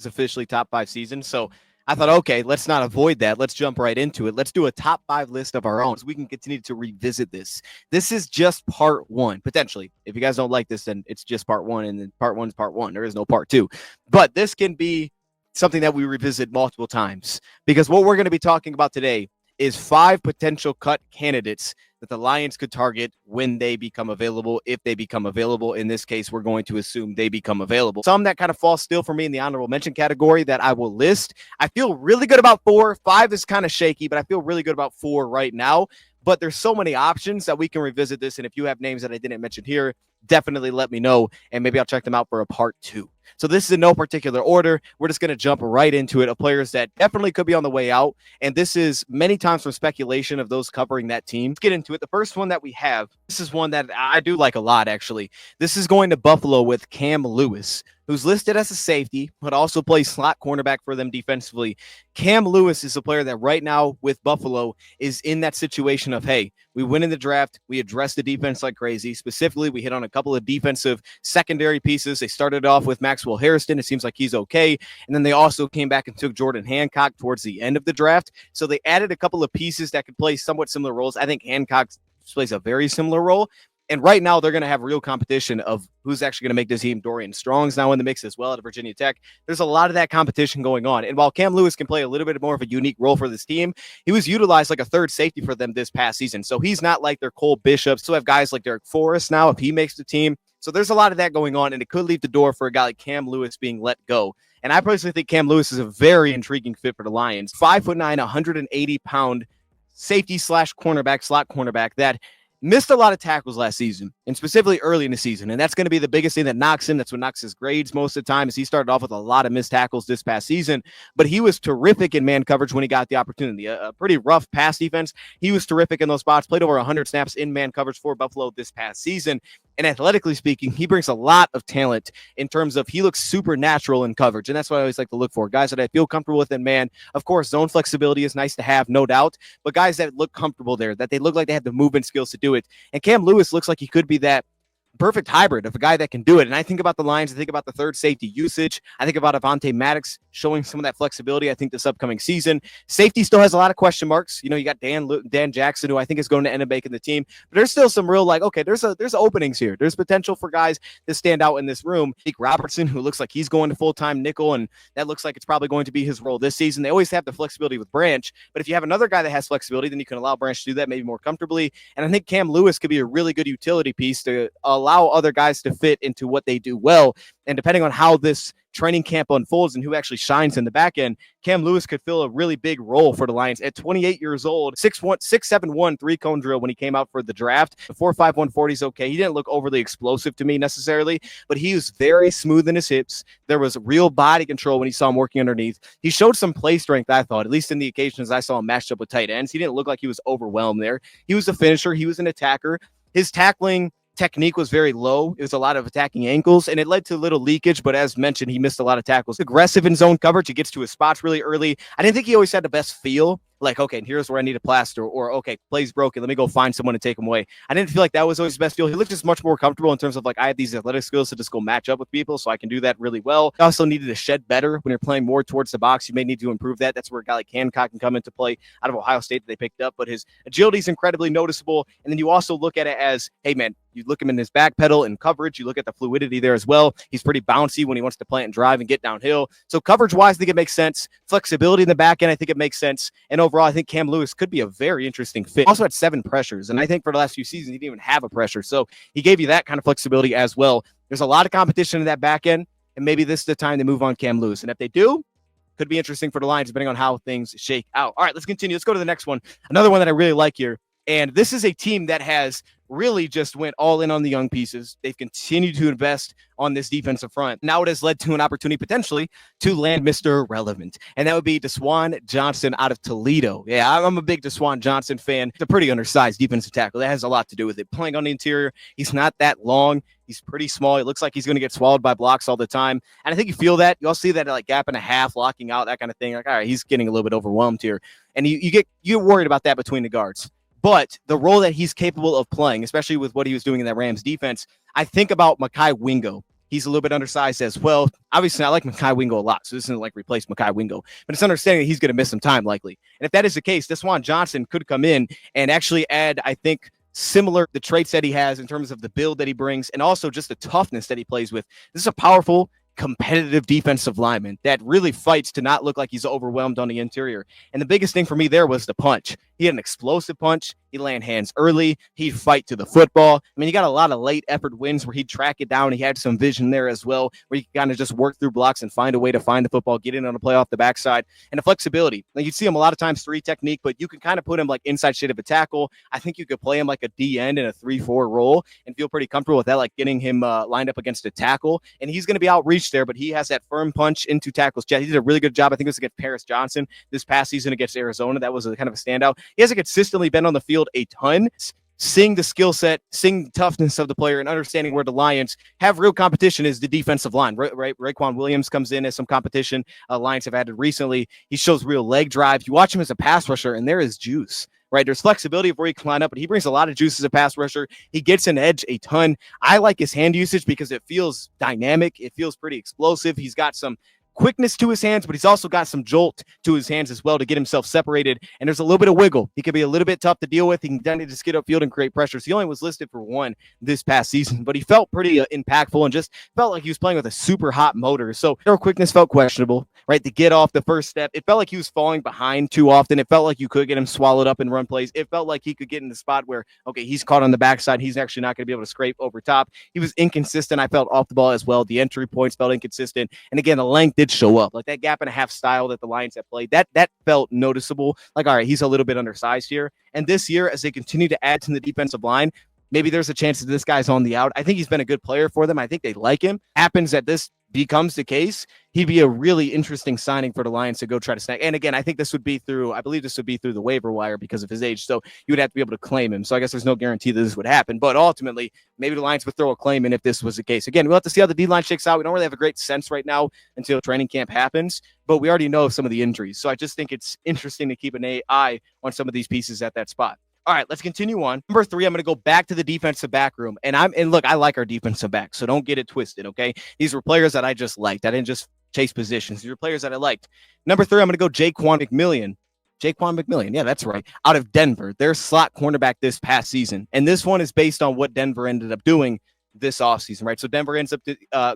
is officially top 5 season. So I thought, okay, let's not avoid that. Let's jump right into it. Let's do a top 5 list of our own so we can continue to revisit this. This is just part 1, potentially. If you guys don't like this, then it's just part 1, and then part 1 is part 1. There is no part 2. But this can be something that we revisit multiple times, because what we're going to be talking about today is 5 potential cut candidates that the Lions could target when they become available, if they become available. In this case, we're going to assume they become available. Some that kind of fall still for me in the honorable mention category that I will list. I feel really good about 4. 5 is kind of shaky, but I feel really good about 4 right now. But there's so many options that we can revisit this. And if you have names that I didn't mention here, definitely let me know, and maybe I'll check them out for a part 2. So this is in no particular order. We're just going to jump right into it of players that definitely could be on the way out. And this is many times from speculation of those covering that team. Let's get into it. The first one that we have, this is one that I do like a lot, actually. This is going to Buffalo with Cam Lewis, who's listed as a safety, but also plays slot cornerback for them defensively. Cam Lewis is a player that right now with Buffalo is in that situation of, hey, we win in the draft. We address the defense like crazy. Specifically, we hit on a couple of defensive secondary pieces. They started off with Maxwell Harrison. It seems like he's okay. And then they also came back and took Jordan Hancock towards the end of the draft. So they added a couple of pieces that could play somewhat similar roles. I think Hancock plays a very similar role. And right now, they're going to have real competition of who's actually going to make this team. Dorian Strong's now in the mix as well at Virginia Tech. There's a lot of that competition going on. And while Cam Lewis can play a little bit more of a unique role for this team, he was utilized like a third safety for them this past season. So he's not like their Cole Bishop. Still have guys like Derek Forrest now if he makes the team. So there's a lot of that going on, and it could leave the door for a guy like Cam Lewis being let go. And I personally think Cam Lewis is a very intriguing fit for the Lions. 5'9", 180-pound safety / cornerback, slot cornerback that missed a lot of tackles last season, and specifically early in the season. And that's going to be the biggest thing that knocks him. That's what knocks his grades most of the time, is he started off with a lot of missed tackles this past season. But he was terrific in man coverage when he got the opportunity. A pretty rough pass defense. He was terrific in those spots, played over 100 snaps in man coverage for Buffalo this past season. And athletically speaking, he brings a lot of talent in terms of he looks supernatural in coverage. And that's what I always like to look for. Guys that I feel comfortable with in man. Of course, zone flexibility is nice to have, no doubt. But guys that look comfortable there, that they look like they have the movement skills to do it. And Cam Lewis looks like he could be that perfect hybrid of a guy that can do it. And I think about the Lions, I think about the third safety usage. I think about Avonte Maddox showing some of that flexibility, I think, this upcoming season. Safety still has a lot of question marks. You know, you got Dan Jackson, who I think is going to end up making the team. But there's still some real, like, okay, there's openings here. There's potential for guys to stand out in this room. Nick Robertson, who looks like he's going to full-time nickel, and that looks like it's probably going to be his role this season. They always have the flexibility with Branch. But if you have another guy that has flexibility, then you can allow Branch to do that maybe more comfortably. And I think Cam Lewis could be a really good utility piece to allow other guys to fit into what they do well. And depending on how this training camp unfolds and who actually shines in the back end, Cam Lewis could fill a really big role for the Lions. At 28 years old, 6'7", 3-cone drill when he came out for the draft. The 4.5, 140 is okay. He didn't look overly explosive to me necessarily, but he was very smooth in his hips. There was real body control when he saw him working underneath. He showed some play strength, I thought, at least in the occasions I saw him matched up with tight ends. He didn't look like he was overwhelmed there. He was a finisher. He was an attacker. His tackling technique was very low. It was a lot of attacking ankles, and it led to little leakage, but as mentioned, he missed a lot of tackles. Aggressive in zone coverage. He gets to his spots really early. I didn't think he always had the best feel. Like, okay, here's where I need a plaster, or okay, play's broken. Let me go find someone to take him away. I didn't feel like that was always his best feel. He looked just much more comfortable in terms of, like, I have these athletic skills to just go match up with people, so I can do that really well. I also needed to shed better when you're playing more towards the box. You may need to improve that. That's where a guy like Hancock can come into play out of Ohio State that they picked up, but his agility is incredibly noticeable. And then you also look at it as, hey, man, you look him in his back pedal and coverage. You look at the fluidity there as well. He's pretty bouncy when he wants to plant and drive and get downhill. So coverage-wise, I think it makes sense. Flexibility in the back end, I think it makes sense. And overall, I think Cam Lewis could be a very interesting fit. Also had 7 pressures, and I think for the last few seasons, he didn't even have a pressure. So he gave you that kind of flexibility as well. There's a lot of competition in that back end, and maybe this is the time to move on Cam Lewis. And if they do, could be interesting for the Lions, depending on how things shake out. All right, let's continue. Let's go to the next one. Another one that I really like here. And this is a team that has really just went all in on the young pieces. They've continued to invest on this defensive front. Now it has led to an opportunity potentially to land Mr. Relevant. And that would be DeSwan Johnson out of Toledo. Yeah, I'm a big DeSwan Johnson fan. He's a pretty undersized defensive tackle. That has a lot to do with it. Playing on the interior, he's not that long. He's pretty small. It looks like he's going to get swallowed by blocks all the time. And I think you feel that. You all see that like gap and a half, locking out, that kind of thing. Like, all right, he's getting a little bit overwhelmed here. And you're worried about that between the guards. But the role that he's capable of playing, especially with what he was doing in that Rams defense, I think about Mekhi Wingo he's a little bit undersized as well. Obviously, I like Mekhi Wingo a lot, so this isn't like replace Mekhi Wingo, but it's understanding that he's going to miss some time likely. And if that is the case, Dwayne Johnson could come in and actually add, I think, similar the traits that he has in terms of the build that he brings and also just the toughness that he plays with. This is a powerful, competitive defensive lineman that really fights to not look like he's overwhelmed on the interior. And the biggest thing for me there was the punch. He had an explosive punch. He'd land hands early. He'd fight to the football. I mean, he got a lot of late effort wins where he'd track it down. He had some vision there as well, where he could kind of just work through blocks and find a way to find the football, get in on a play off the backside, and the flexibility. Like you'd see him a lot of times 3 technique, but you can kind of put him like inside shade of a tackle. I think you could play him like a D end in a 3-4 role and feel pretty comfortable with that, like getting him lined up against a tackle. And he's going to be outreached there, but he has that firm punch into tackles. He did a really good job. I think it was against Paris Johnson this past season against Arizona. That was a kind of a standout. He hasn't consistently been on the field a ton. Seeing the skill set, seeing the toughness of the player, and understanding where the Lions have real competition is the defensive line. Right? Raekwon Williams comes in as some competition Lions have added recently. He shows real leg drive. You watch him as a pass rusher, and there is juice. Right, there's flexibility of where he can line up, but he brings a lot of juice as a pass rusher. He gets an edge a ton. I like his hand usage because it feels dynamic. It feels pretty explosive. He's got some quickness to his hands, but he's also got some jolt to his hands as well to get himself separated. And there's a little bit of wiggle. He can be a little bit tough to deal with. He can just get upfield and create pressure. So he only was listed for 1 this past season, but he felt pretty impactful and just felt like he was playing with a super hot motor. So their quickness felt questionable, right? To get off the first step, it felt like he was falling behind too often. It felt like you could get him swallowed up in run plays. It felt like he could get in the spot where, okay, he's caught on the backside. He's actually not going to be able to scrape over top. He was inconsistent. I felt off the ball as well. The entry points felt inconsistent. And again, the length did show up. Like that gap and a half style that the Lions have played, that felt noticeable. Like, all right, he's a little bit undersized here. And this year, as they continue to add to the defensive line, maybe there's a chance that this guy's on the out. I think he's been a good player for them. I think they like him. Happens that this becomes the case, he'd be a really interesting signing for the Lions to go try to snag. And again, I believe this would be through the waiver wire because of his age. So you would have to be able to claim him. So I guess there's no guarantee that this would happen. But ultimately, maybe the Lions would throw a claim in if this was the case. Again, we'll have to see how the D-line shakes out. We don't really have a great sense right now until training camp happens, but we already know some of the injuries. So I just think it's interesting to keep an eye on some of these pieces at that spot. All right, let's continue on. Number 3, I'm going to go back to the defensive back room. And look, I like our defensive backs, so don't get it twisted, okay? These were players that I just liked. I didn't just chase positions. These were players that I liked. Number 3, I'm going to go Jaquan McMillian. Jaquan McMillian, yeah, that's right. Out of Denver, their slot cornerback this past season. And this one is based on what Denver ended up doing this offseason, right? So Denver ends up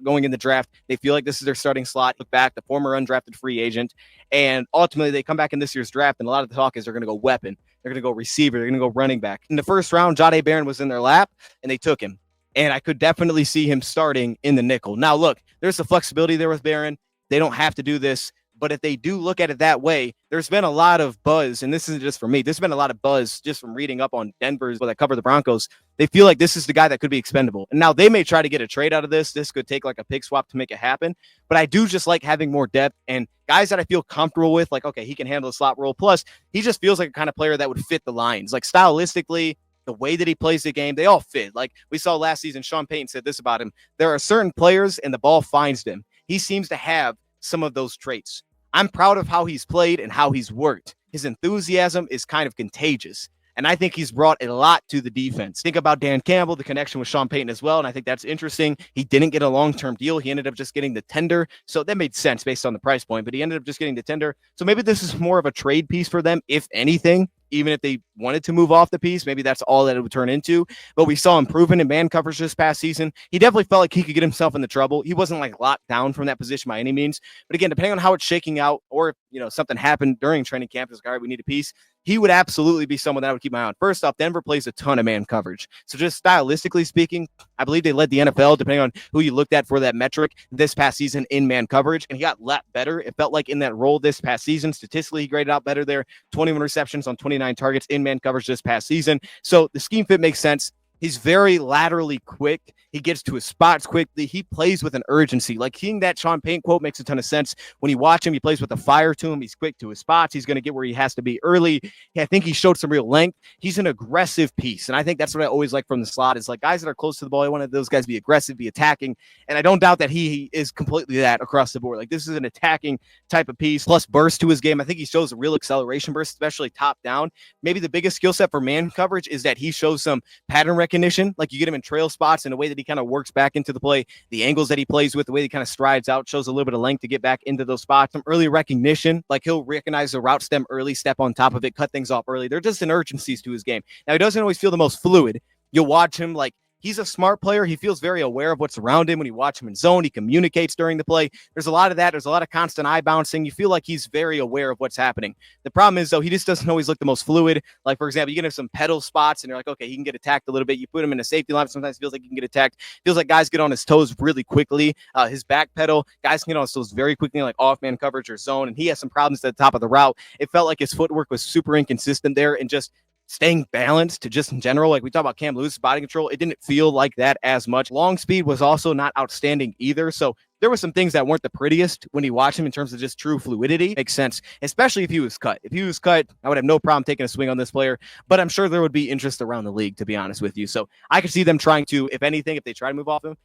going in the draft. They feel like this is their starting slot. Look back, the former undrafted free agent. And ultimately, they come back in this year's draft, and a lot of the talk is they're going to go weapon. They're going to go receiver. They're going to go running back. In the first round, Jahdae Barron was in their lap, and they took him. And I could definitely see him starting in the nickel. Now, look, there's the flexibility there with Barron. They don't have to do this. But if they do look at it that way, there's been a lot of buzz, and this isn't just for me. There's been a lot of buzz just from reading up on Denver's that cover the Broncos. They feel like this is the guy that could be expendable. And now they may try to get a trade out of this. This could take like a pick swap to make it happen. But I do just like having more depth and guys that I feel comfortable with, like, okay, he can handle the slot role. Plus, he just feels like a kind of player that would fit the Lions. Like stylistically, the way that he plays the game, they all fit. Like we saw last season, Sean Payton said this about him. There are certain players and the ball finds them. He seems to have some of those traits. I'm proud of how he's played and how he's worked. His enthusiasm is kind of contagious. And I think he's brought a lot to the defense. Think about Dan Campbell, the connection with Sean Payton as well. And I think that's interesting. He didn't get a long-term deal. He ended up just getting the tender. So that made sense based on the price point, but he ended up just getting the tender. So maybe this is more of a trade piece for them, if anything. Even if they wanted to move off the piece, maybe that's all that it would turn into. But we saw improvement in man coverage this past season. He definitely felt like he could get himself into trouble. He wasn't like locked down from that position by any means. But again, depending on how it's shaking out, or if something happened during training camp, it's like, all right, we need a piece. He would absolutely be someone that I would keep my eye on. First off, Denver plays a ton of man coverage. So just stylistically speaking, I believe they led the NFL, depending on who you looked at for that metric, this past season in man coverage. And he got a lot better. It felt like in that role this past season, statistically, he graded out better there. 21 receptions on 29 targets in man coverage this past season. So the scheme fit makes sense. He's very laterally quick. He gets to his spots quickly. He plays with an urgency. Like seeing that Sean Payton quote makes a ton of sense. When you watch him, he plays with a fire to him. He's quick to his spots. He's going to get where he has to be early. I think he showed some real length. He's an aggressive piece. And I think that's what I always like from the slot is like guys that are close to the ball. I wanted those guys to be aggressive, be attacking. And I don't doubt that he is completely that across the board. Like this is an attacking type of piece plus burst to his game. I think he shows a real acceleration burst, especially top down. Maybe the biggest skill set for man coverage is that he shows some pattern recognition recognition. Like you get him in trail spots and the way that he kind of works back into the play, the angles that he plays with, the way he kind of strides out, shows a little bit of length to get back into those spots. Some early recognition, like he'll recognize the route stem early, step on top of it, cut things off early. They're just an urgencies to his game. Now, he doesn't always feel the most fluid. You'll watch him like, he's a smart player. He feels very aware of what's around him when you watch him in zone. He communicates during the play. There's a lot of that. There's a lot of constant eye bouncing. You feel like he's very aware of what's happening. The problem is, though, he just doesn't always look the most fluid. Like, for example, you get him some pedal spots, and you're like, okay, he can get attacked a little bit. You put him in a safety line. Sometimes it feels like he can get attacked. Feels like guys get on his toes really quickly. His back pedal, guys can get on his toes very quickly, like off-man coverage or zone, and he has some problems at the top of the route. It felt like his footwork was super inconsistent there, and just staying balanced to just in general, like we talk about Cam Lewis's body control, it didn't feel like that as much. Long speed was also not outstanding either. So there were some things that weren't the prettiest when you watch him in terms of just true fluidity. Makes sense, especially if he was cut. If he was cut, I would have no problem taking a swing on this player, but I'm sure there would be interest around the league, to be honest with you. So I could see them trying to, if anything, if they try to move off him,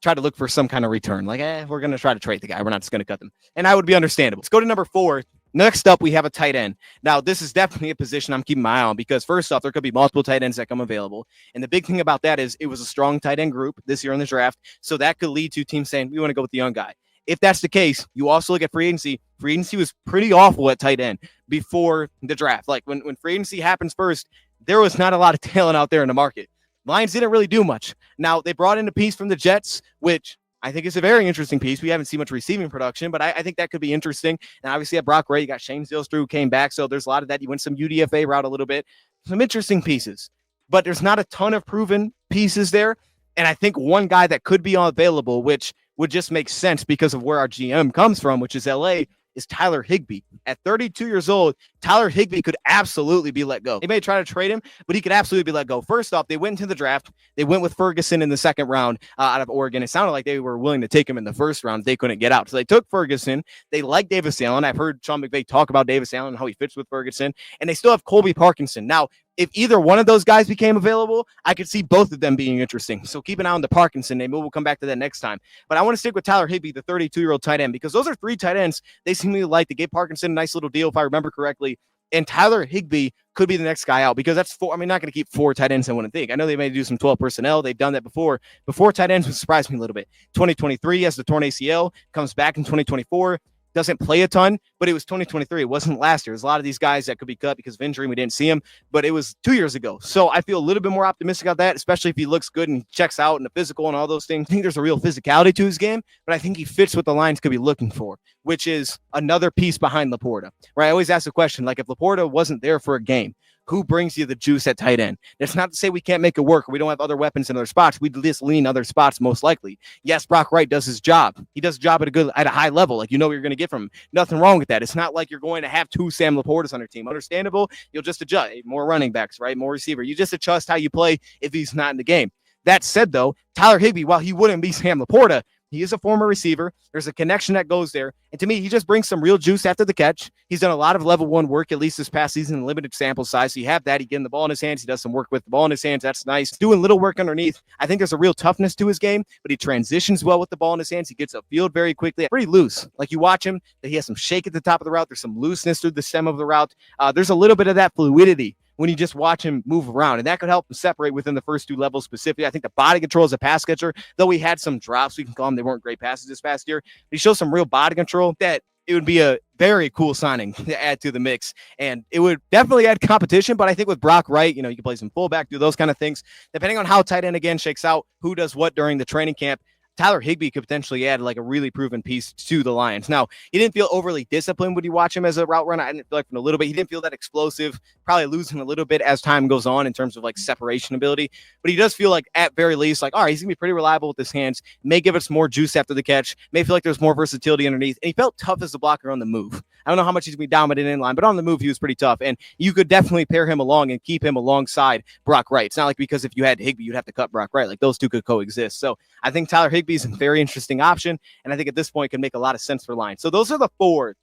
try to look for some kind of return. Like, we're going to try to trade the guy. We're not just going to cut them. And I would be understandable. Let's go to number 4. Next up, we have a tight end. Now, this is definitely a position I'm keeping my eye on because, first off, there could be multiple tight ends that come available. And the big thing about that is it was a strong tight end group this year in the draft. So that could lead to teams saying, we want to go with the young guy. If that's the case, you also look at free agency. Free agency was pretty awful at tight end before the draft. Like when free agency happens first, there was not a lot of talent out there in the market. Lions didn't really do much. Now, they brought in a piece from the Jets, which I think is a very interesting piece. We haven't seen much receiving production, but I think that could be interesting. And obviously at Brock Ray, you got Shane Zylstra who came back. So there's a lot of that. You went some UDFA route a little bit. Some interesting pieces. But there's not a ton of proven pieces there. And I think one guy that could be available, which would just make sense because of where our GM comes from, which is LA, is Tyler Higbee. At 32 years old, Tyler Higbee could absolutely be let go. They may try to trade him, but he could absolutely be let go. First off, they went into the draft. They went with Ferguson in the second round out of Oregon. It sounded like they were willing to take him in the first round. They couldn't get out. So they took Ferguson. They like Davis Allen. I've heard Sean McVay talk about Davis Allen and how he fits with Ferguson. And they still have Colby Parkinson. Now, if either one of those guys became available, I could see both of them being interesting. So keep an eye on the Parkinson name. We'll come back to that next time. But I want to stick with Tyler Higbee, the 32-year-old tight end, because those are 3 tight ends they seem to like. They gave Parkinson a nice little deal, if I remember correctly. And Tyler Higbee could be the next guy out because that's 4. I mean, not going to keep 4 tight ends, I wouldn't think. I know they may do some 12 personnel. They've done that before. Before tight ends would surprise me a little bit. 2023 has the torn ACL, comes back in 2024. Doesn't play a ton, but it was 2023. It wasn't last year. There's a lot of these guys that could be cut because of injury. We didn't see him, but it was 2 years ago. So I feel a little bit more optimistic about that, especially if he looks good and checks out in the physical and all those things. I think there's a real physicality to his game, but I think he fits what the Lions could be looking for, which is another piece behind Laporta, right? I always ask the question, like if Laporta wasn't there for a game, who brings you the juice at tight end? That's not to say we can't make it work or we don't have other weapons in other spots. We just lean other spots most likely. Yes, Brock Wright does his job. He does his job at a high level. Like, you know what you're going to get from him. Nothing wrong with that. It's not like you're going to have 2 Sam Laportas on your team. Understandable. You'll just adjust. More running backs, right? More receiver. You just adjust how you play if he's not in the game. That said, though, Tyler Higbee, while he wouldn't be Sam Laporta, he is a former receiver. There's a connection that goes there. And to me, he just brings some real juice after the catch. He's done a lot of level 1 work, at least this past season, in limited sample size. So you have that. He getting the ball in his hands. He does some work with the ball in his hands. That's nice. Doing little work underneath. I think there's a real toughness to his game, but he transitions well with the ball in his hands. He gets upfield very quickly. Pretty loose. Like you watch him, that he has some shake at the top of the route. There's some looseness through the stem of the route. There's a little bit of that fluidity when you just watch him move around. And that could help him separate within the first 2 levels specifically. I think the body control as a pass catcher, though he had some drops, we can call them, they weren't great passes this past year, but he shows some real body control that it would be a very cool signing to add to the mix. And it would definitely add competition, but I think with Brock Wright, you can play some fullback, do those kind of things. Depending on how tight end again shakes out, who does what during the training camp, Tyler Higbee could potentially add like a really proven piece to the Lions. Now, he didn't feel overly disciplined when you watch him as a route runner. I didn't feel like from a little bit. He didn't feel that explosive, probably losing a little bit as time goes on in terms of like separation ability. But he does feel like at very least, like, all right, he's going to be pretty reliable with his hands, may give us more juice after the catch, may feel like there's more versatility underneath. And he felt tough as a blocker on the move. I don't know how much he's going to be dominant in line, but on the move, he was pretty tough. And you could definitely pair him along and keep him alongside Brock Wright. It's not like because if you had Higbee, you'd have to cut Brock Wright. Like those two could coexist. So I think Tyler Higbee is a very interesting option. And I think at this point can make a lot of sense for Lions. So those are the 4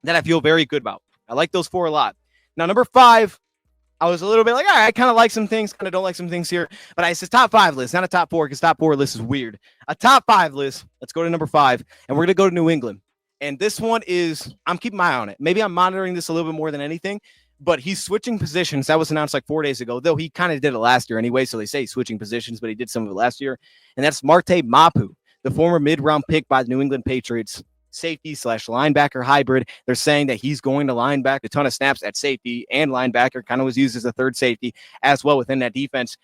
that I feel very good about. I like those 4 a lot. Now, number 5, I was a little bit like, all right, I kind of like some things, kind of don't like some things here. But it's a top 5 list, not a top 4, because top 4 list is weird. A top 5 list. Let's go to number 5, and we're going to go to New England. And this one is, I'm keeping my eye on it. Maybe I'm monitoring this a little bit more than anything, but he's switching positions. That was announced like 4 days ago, though he kind of did it last year anyway. So they say he's switching positions, but he did some of it last year. And that's Marte Mapu, the former mid-round pick by the New England Patriots, safety / linebacker hybrid. They're saying that he's going to linebacker a ton of snaps at safety and linebacker, kind of was used as a third safety as well within that defense.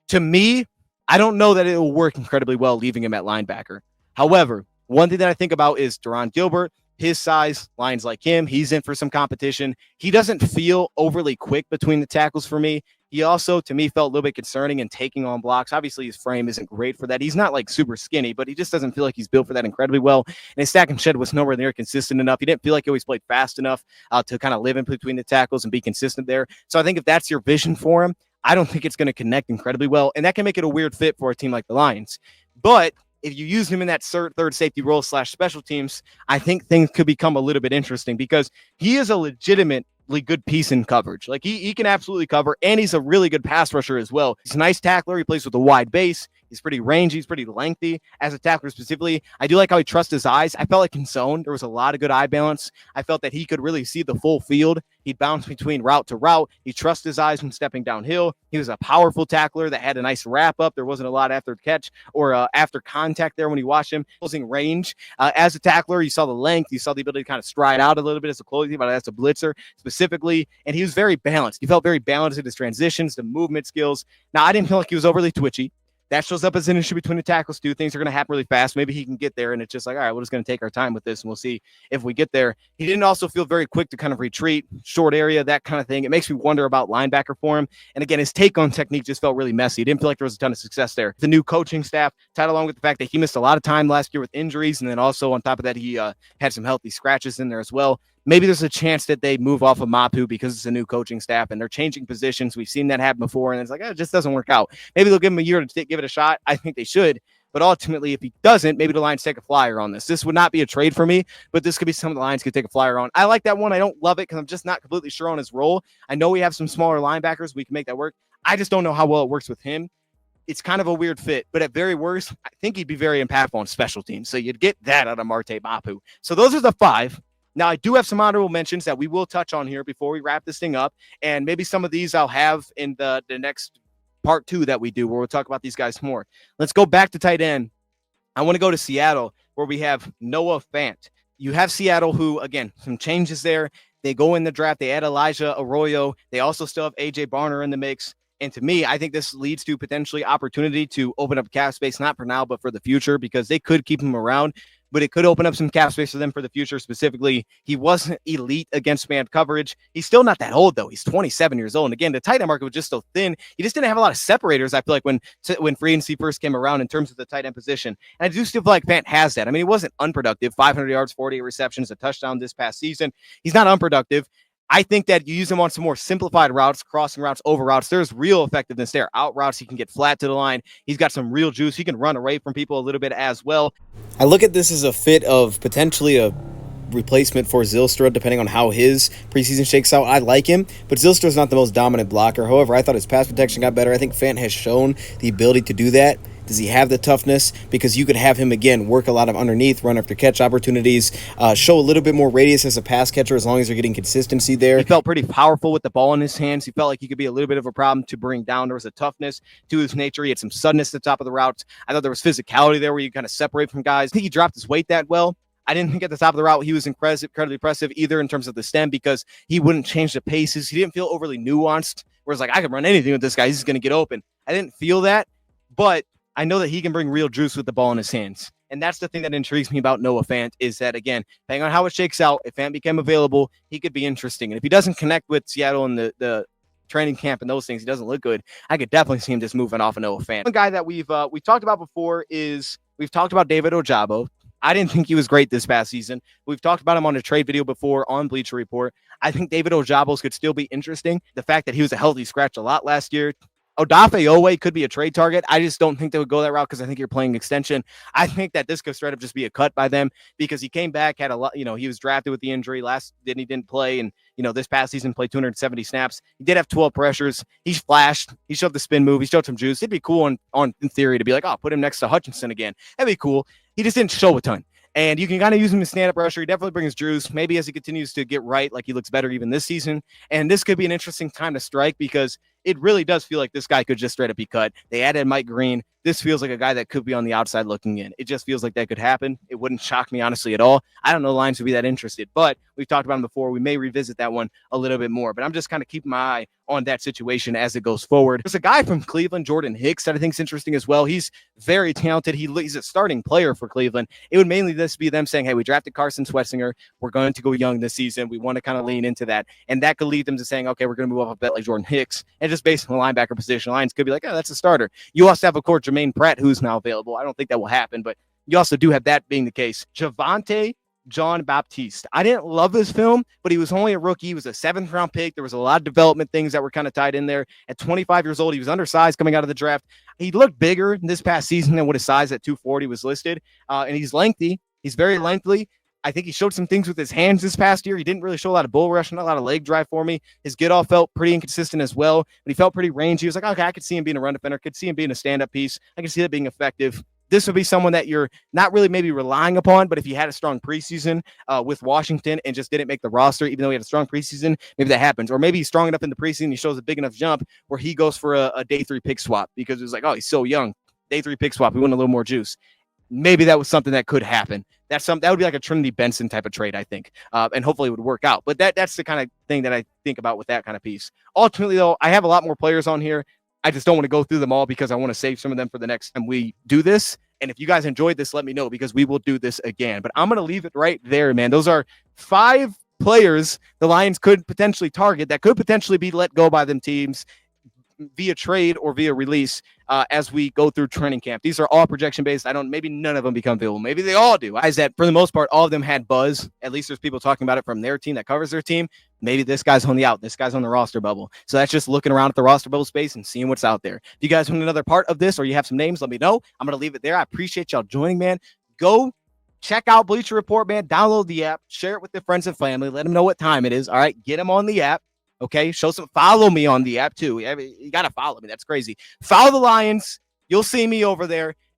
To me, I don't know that it will work incredibly well leaving him at linebacker. However, one thing that I think about is Deron Gilbert. His size, lines like him, he's in for some competition. He doesn't feel overly quick between the tackles for me. He also, to me, felt a little bit concerning in taking on blocks. Obviously, his frame isn't great for that. He's not like super skinny, but he just doesn't feel like he's built for that incredibly well. And his stack and shed was nowhere near consistent enough. He didn't feel like he always played fast enough to kind of live in between the tackles and be consistent there. So I think if that's your vision for him, I don't think it's going to connect incredibly well. And that can make it a weird fit for a team like the Lions. But if you use him in that third safety role / special teams, I think things could become a little bit interesting because he is a legitimately good piece in coverage. Like he can absolutely cover, and he's a really good pass rusher as well. He's a nice tackler. He plays with a wide base. He's pretty rangy. He's pretty lengthy as a tackler specifically. I do like how he trusts his eyes. I felt like in zone, there was a lot of good eye balance. I felt that he could really see the full field. He'd bounce between route to route. He trusts his eyes when stepping downhill. He was a powerful tackler that had a nice wrap up. There wasn't a lot after catch or after contact there when you watch him. Closing range. As a tackler, you saw the length. You saw the ability to kind of stride out a little bit as a closing, but as a blitzer specifically. And he was very balanced. He felt very balanced in his transitions, the movement skills. Now, I didn't feel like he was overly twitchy. That shows up as an issue between the tackles, too. Things are going to happen really fast. Maybe he can get there, and it's just like, all right, we're just going to take our time with this, and we'll see if we get there. He didn't also feel very quick to kind of retreat, short area, that kind of thing. It makes me wonder about linebacker for him. And again, his take on technique just felt really messy. It didn't feel like there was a ton of success there. The new coaching staff, tied along with the fact that he missed a lot of time last year with injuries, and then also on top of that, he had some healthy scratches in there as well. Maybe there's a chance that they move off of Mapu because it's a new coaching staff and they're changing positions. We've seen that happen before, and it's like, it just doesn't work out. Maybe they'll give him a year to give it a shot. I think they should. But ultimately, if he doesn't, maybe the Lions take a flyer on this. This would not be a trade for me, but this could be something the Lions could take a flyer on. I like that one. I don't love it because I'm just not completely sure on his role. I know we have some smaller linebackers. We can make that work. I just don't know how well it works with him. It's kind of a weird fit, but at very worst, I think he'd be very impactful on special teams. So you'd get that out of Marte Mapu. So those are the 5. Now, I do have some honorable mentions that we will touch on here before we wrap this thing up. And maybe some of these I'll have in the next part 2 that we do, where we'll talk about these guys more. Let's go back to tight end. I want to go to Seattle, where we have Noah Fant. You have Seattle, who, again, some changes there. They go in the draft. They add Elijah Arroyo. They also still have A.J. Barner in the mix. And to me, I think this leads to potentially opportunity to open up cap space, not for now, but for the future, because they could keep him around. But it could open up some cap space for them for the future. Specifically, he wasn't elite against man coverage. He's still not that old, though. He's 27 years old. And again, the tight end market was just so thin. He just didn't have a lot of separators, I feel like, when free agency first came around in terms of the tight end position. And I do still feel like Fant has that. I mean, he wasn't unproductive. 500 yards, 48 receptions, a touchdown this past season. He's not unproductive. I think that you use him on some more simplified routes, crossing routes, over routes. There's real effectiveness there. Out routes, he can get flat to the line. He's got some real juice. He can run away from people a little bit as well. I look at this as a fit of potentially a replacement for Zylstra, depending on how his preseason shakes out. I like him, but Zylstra's not the most dominant blocker. However, I thought his pass protection got better. I think Fant has shown the ability to do that. Does he have the toughness? Because you could have him, again, work a lot of underneath, run after catch opportunities, show a little bit more radius as a pass catcher as long as you're getting consistency there. He felt pretty powerful with the ball in his hands. He felt like he could be a little bit of a problem to bring down. There was a toughness to his nature. He had some suddenness at the top of the routes. I thought there was physicality there where you kind of separate from guys. I think he dropped his weight that well. I didn't think at the top of the route he was incredibly impressive either in terms of the stem because he wouldn't change the paces. He didn't feel overly nuanced, whereas like I could run anything with this guy. He's going to get open. I didn't feel that, but I know that he can bring real juice with the ball in his hands. And that's the thing that intrigues me about Noah Fant is that, again, depending on how it shakes out, if Fant became available, he could be interesting. And if he doesn't connect with Seattle in the training camp and those things, he doesn't look good, I could definitely see him just moving off of Noah Fant. One guy that we've talked about before is we've talked about David Ojabo. I didn't think he was great this past season. We've talked about him on a trade video before on Bleacher Report. I think David Ojabo could still be interesting. The fact that he was a healthy scratch a lot last year. Odafe Oweh could be a trade target. I just don't think they would go that route because I think you're playing extension. I think that this could straight up just be a cut by them because he came back, had a lot, he was drafted with the injury he didn't play. And, this past season played 270 snaps. He did have 12 pressures. He's flashed. He showed the spin move. He showed some juice. It'd be cool in theory to be like, put him next to Hutchinson again. That'd be cool. He just didn't show a ton. And you can kind of use him as stand-up rusher. He definitely brings juice. Maybe as he continues to get right, like he looks better even this season. And this could be an interesting time to strike because it really does feel like this guy could just straight up be cut. They added Mike Green. This feels like a guy that could be on the outside looking in. It just feels like that could happen. It wouldn't shock me, honestly, at all. I don't know Lions would be that interested, but we've talked about him before. We may revisit that one a little bit more, but I'm just kind of keeping my eye on that situation as it goes forward. There's a guy from Cleveland, Jordan Hicks, that I think is interesting as well. He's very talented. He's a starting player for Cleveland. It would mainly just be them saying, hey, we drafted Carson Swetzinger. We're going to go young this season. We want to kind of lean into that. And that could lead them to saying, okay, we're going to move off a bet like Jordan Hicks. And just based on the linebacker position, Lions could be like, oh, that's a starter. You also have, of course, Jermaine Pratt, who's now available. I don't think that will happen, but you also do have that being the case. Javonte John Baptiste. I didn't love this film, but he was only a rookie. He was a 7th-round pick. There was a lot of development things that were kind of tied in there. At 25 years old, he was undersized coming out of the draft. He looked bigger this past season than what his size at 240 was listed, and he's lengthy. He's very lengthy. I think he showed some things with his hands this past year. He didn't really show a lot of bull rush, not a lot of leg drive for me. His get-off felt pretty inconsistent as well, but he felt pretty rangy. He was like, okay, I could see him being a run defender. I could see him being a stand-up piece. I could see that being effective. This would be someone that you're not really maybe relying upon, but if he had a strong preseason with Washington and just didn't make the roster, even though he had a strong preseason, maybe that happens. Or maybe he's strong enough in the preseason, he shows a big enough jump where he goes for a day 3 pick swap because it was like, oh, he's so young. Day 3 pick swap. We want a little more juice. Maybe that was something that could happen. That would be like a Trinity Benson type of trade, I think, and hopefully it would work out. But that's the kind of thing that I think about with that kind of piece. Ultimately, though, I have a lot more players on here. I just don't want to go through them all because I want to save some of them for the next time we do this. And if you guys enjoyed this, let me know because we will do this again. But I'm going to leave it right there, man. Those are 5 players the Lions could potentially target that could potentially be let go by them teams via trade or via release as we go through training camp. These are all projection based. Maybe none of them become available. Maybe they all do. Is that for the most part, all of them had buzz. At least there's people talking about it from their team that covers their team. Maybe this guy's on the out. This guy's on the roster bubble. So that's just looking around at the roster bubble space and seeing what's out there. If you guys want another part of this or you have some names, let me know. I'm going to leave it there. I appreciate y'all joining, man. Go check out Bleacher Report, man. Download the app. Share it with your friends and family. Let them know what time it is. All right. Get them on the app. Okay, follow me on the app too. You got to follow me. That's crazy. Follow the Lions. You'll see me over there.